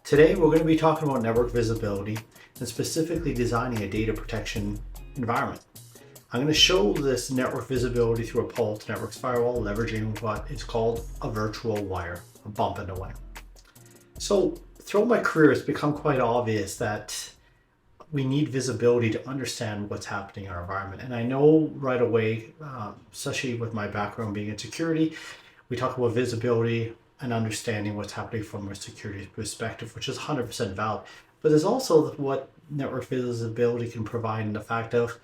Today we're going to be talking about network visibility and specifically designing a data protection environment. I'm going to show this network visibility through a Palo Alto Networks firewall, leveraging what is called a virtual wire, a bump in the wire. So throughout my career, it's become quite obvious that we need visibility to understand what's happening in our environment. And I know right away, especially with my background being in security, we talk about visibility and understanding what's happening from a security perspective, which is 100% valid. But there's also what network visibility can provide in the fact of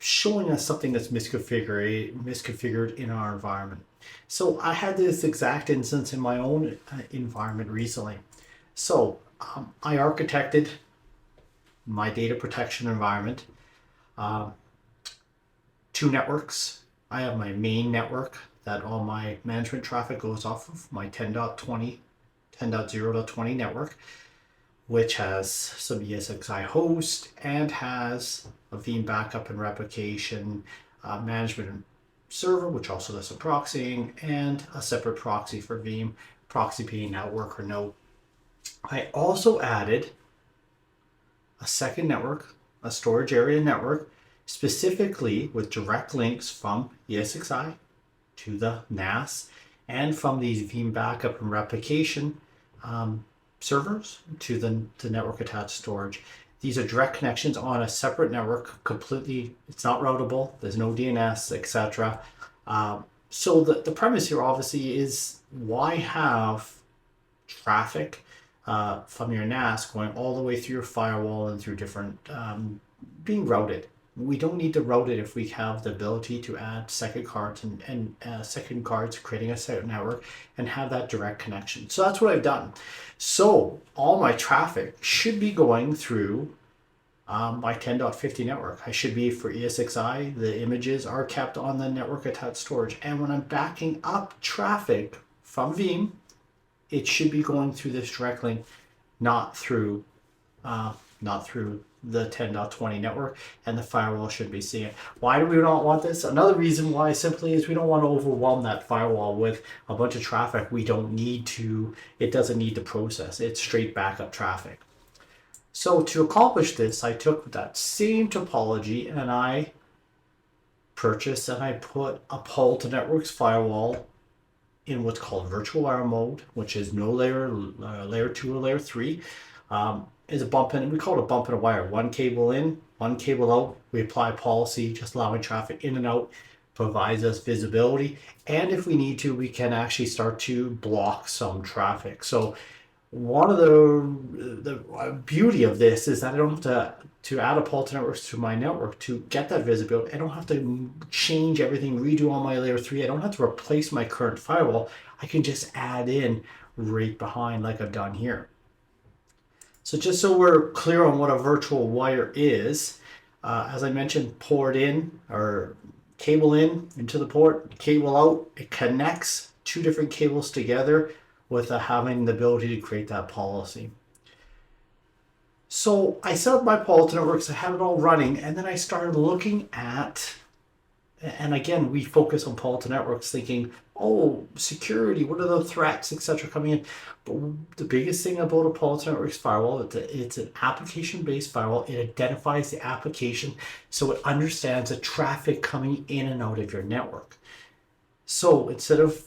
showing us something that's misconfigured in our environment. So I had this exact instance in my own environment recently. So I architected my data protection environment, two networks. I have my main network that all my management traffic goes off of, my 10.0.20 network, which has some ESXi host and has a Veeam backup and replication management server, which also does some proxying, and a separate proxy for Veeam, proxy being network or no. I also added a second network, a storage area network, specifically with direct links from ESXi to the NAS and from these Veeam backup and replication servers to the network attached storage. These are direct connections on a separate network, completely, it's not routable, there's no DNS, etc. So the premise here obviously is, why have traffic from your NAS going all the way through your firewall and through different being routed? We don't need to route it if we have the ability to add second cards and second cards, creating a second network and have that direct connection. So that's what I've done. So all my traffic should be going through my 10.50 network. I should be, for ESXi, the images are kept on the network attached storage. And when I'm backing up traffic from Veeam, it should be going through this direct link, not through the 10.20 network, and the firewall should be seeing it. Why do we not want this? Another reason why simply is we don't want to overwhelm that firewall with a bunch of traffic we don't need to, it doesn't need to process. It's straight backup traffic. So to accomplish this, I took that same topology and I purchased and I put a Palo Alto Networks firewall in what's called virtual wire mode, which is no layer 2 or layer 3. Is a bump in, we call it a bump in a wire. One cable in, one cable out. We apply policy, just allowing traffic in and out, provides us visibility. And if we need to, we can actually start to block some traffic. So one of the beauty of this is that I don't have to add a Palo Alto Networks to my network to get that visibility. I don't have to change everything, redo all my layer 3. I don't have to replace my current firewall. I can just add in right behind, like I've done here. So just so we're clear on what a virtual wire is, as I mentioned, port in or cable in into the port, cable out, it connects two different cables together with having the ability to create that policy. So I set up my Palo Alto Networks, I have it all running, and then I started looking at, and again, we focus on Palo Alto Networks thinking, oh, security, what are the threats, etc. coming in? But the biggest thing about a Palo Alto Networks firewall, it's an application-based firewall. It identifies the application, so it understands the traffic coming in and out of your network. So instead of,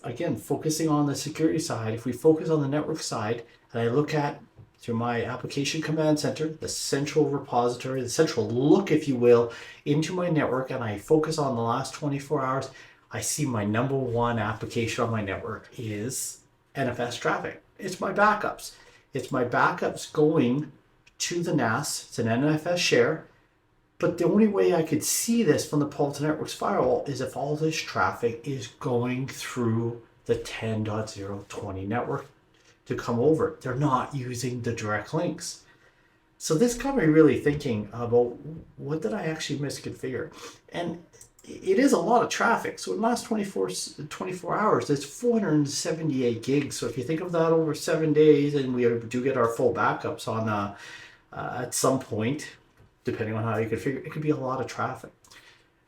again, focusing on the security side, if we focus on the network side, and I look at, through my application command center, the central repository, the central look, if you will, into my network, and I focus on the last 24 hours, I see my number one application on my network is NFS traffic. It's my backups. It's my backups going to the NAS. It's an NFS share. But the only way I could see this from the Palo Alto Networks firewall is if all this traffic is going through the 10.0.20 network to come over. They're not using the direct links. So this got me really thinking about, what did I actually misconfigure? And it is a lot of traffic. So in the last 24 hours, there's 478 gigs. So if you think of that over 7 days, and we do get our full backups on at some point, depending on how you configure, it could be a lot of traffic.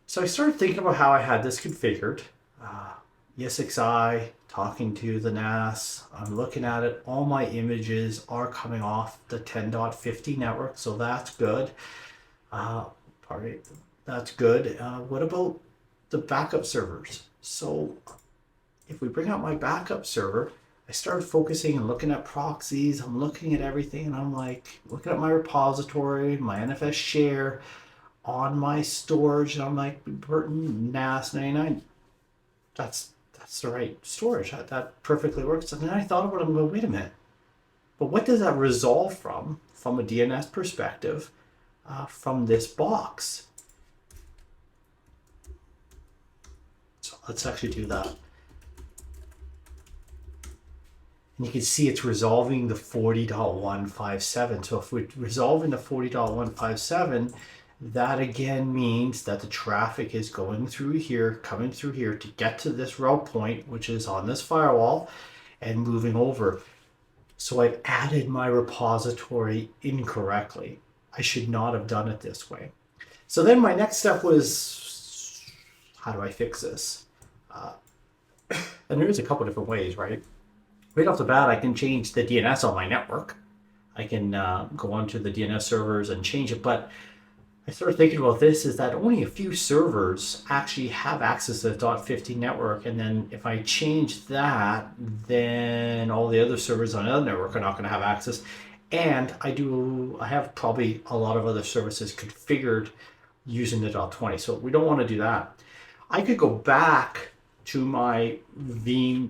So I started thinking about how I had this configured. ESXi, talking to the NAS. I'm looking at it. All my images are coming off the 10.50 network, so that's good. That's good. What about the backup servers? So if we bring up my backup server, I started focusing and looking at proxies. I'm looking at everything, and I'm like looking at my repository, my NFS share on my storage, and I'm like, Burton NAS 99. That's the right storage. That perfectly works. And then I thought about it and go, wait a minute. But what does that resolve from a DNS perspective, from this box? So let's actually do that. And you can see it's resolving the 40.157. So if we're resolving the 40.157, that again means that the traffic is going through here, coming through here to get to this route point, which is on this firewall, and moving over. So I've added my repository incorrectly. I should not have done it this way. So then my next step was, how do I fix this? And there's a couple different ways, right? Right off the bat, I can change the DNS on my network. I can go onto the DNS servers and change it, but I started thinking about this is that only a few servers actually have access to the .50 network, and then if I change that, then all the other servers on another network are not going to have access. And I have probably a lot of other services configured using the .20, so we don't want to do that. I could go back to my Veeam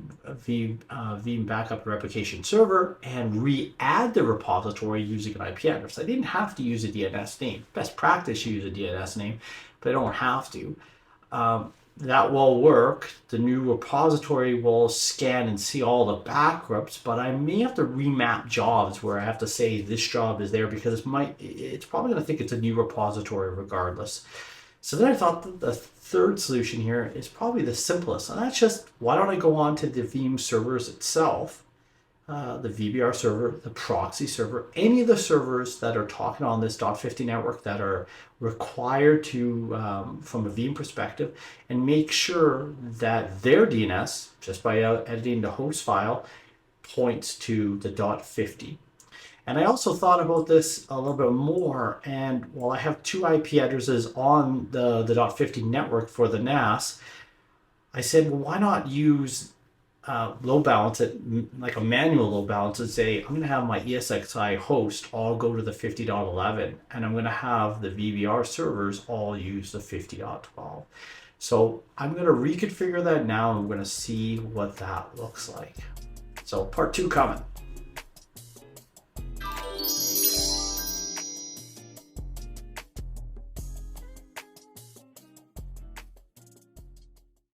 backup replication server and re-add the repository using an IP address. I didn't have to use a DNS name. Best practice, you use a DNS name, but I don't have to. That will work. The new repository will scan and see all the backups, but I may have to remap jobs where I have to say this job is there because it's probably going to think it's a new repository regardless. So then I thought that the third solution here is probably the simplest, and that's just, why don't I go on to the Veeam servers itself, the VBR server, the proxy server, any of the servers that are talking on this .50 network that are required to, from a Veeam perspective, and make sure that their DNS, just by editing the host file, points to the .50. And I also thought about this a little bit more, and while I have two IP addresses on the .50 network for the NAS, I said, well, why not use load balance it, like a manual load balance, and say, I'm going to have my ESXi host all go to the 50.11, and I'm going to have the VBR servers all use the 50.12. So I'm going to reconfigure that now, and we're going to see what that looks like. So part 2 coming.